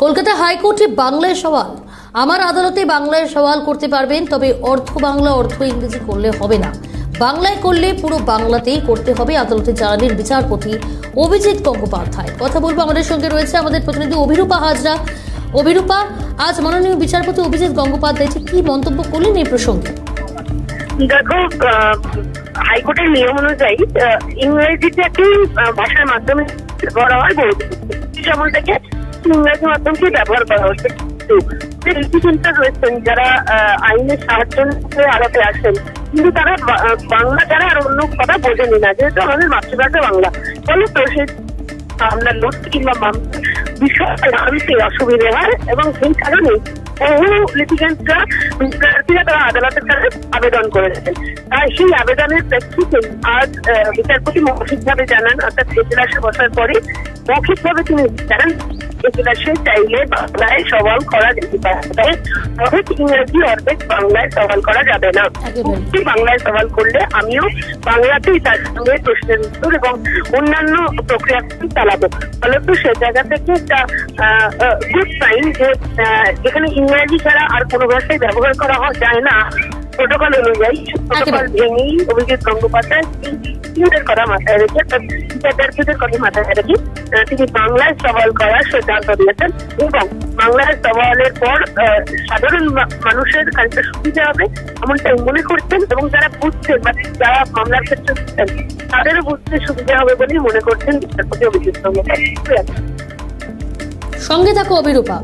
কলকাতা হাইকোর্টে বাংলায় সওয়াল। আমার আদালতে বাংলায় সওয়াল করতে পারবেন, তবে অর্থ বাংলা অর্থ ইংরেজি করলে হবে না, বাংলায় করলে পুরো বাংলাতেই করতে হবে, আদালতে জানালেন বিচারপতি অভিজিৎ গঙ্গোপাধ্যায়। কথা বলবো, আমাদের সঙ্গে রয়েছে আমাদের প্রতিনিধি অভিরূপা হাজরা। অভিরূপা, আজ মাননীয় বিচারপতি অভিজিৎ গঙ্গোপাধ্যায় কি মন্তব্য করলেন এই প্রসঙ্গে? দেখো, হাইকোর্টের নিয়ম অনুযায়ী ইংরেজিতে একটি ভাষার মাধ্যমে করা হয়, যেমন থেকে ইংরেজি মাধ্যমকে ব্যবহার করা হচ্ছে। লিটিগেন্টরা রয়েছেন যারা আইনের সাহায্য নিতে আদালতে আসেন, কিন্তু তারা বাংলা যারা আর অন্য কথা বোঝেনি না, যেহেতু আমাদের মাতৃভাষা বাংলা, ফলে তো সেই আমরা নোট কিংবা বিষয় জানতে অসুবিধে হয়, এবং সেই কারণে বহু লিটিগেন্টরা প্রার্থীরা তারা আদালতের কাছে আবেদন করেছেন। তাই সেই আবেদনের প্রেক্ষিতে আজ বিচারপতি মৌখিকভাবে জানান, অর্থাৎ এজলাসে বসার পরে মৌখিকভাবে তিনি জানান এজলাসে চাইলে বাংলায় সওয়াল করা যেতে পারে, অর্ধেক ইংরেজি অর্ধেক বাংলায় সওয়াল করা যাবে না। বাংলায় সওয়াল করলে আমিও বাংলাতেই তার সঙ্গে প্রশ্নের উত্তর এবং অন্যান্য প্রক্রিয়া চালাবো। ফলত সে জায়গা থেকে একটা গুড সাইন যে যেখানে ইংরেজি ছাড়া আর কোনো ভাষায় ব্যবহার করা যায় না প্রোটোকল অনুযায়ী, প্রোটোকল ভেঙেই অভিজিৎ গঙ্গোপাধ্যায় কথা মাথায় রেখে, বিচারপতিদের কথা মাথায় রেখে তিনি বাংলায় সওয়াল করার সিদ্ধান্ত দিয়েছেন, এবং বাংলায় সওয়ালের পর সাধারণ মানুষের কাছে সুবিধা হবে এমনটাই মনে করছেন, এবং যারা বুঝছেন বা যারা মামলার ক্ষেত্রে বুঝছেন তাদেরও বুঝতে সুবিধা হবে বলেই মনে করছেন বিচারপতি অভিজিৎ গঙ্গোপাধ্যায়। সঙ্গে থাকো অভিরূপা।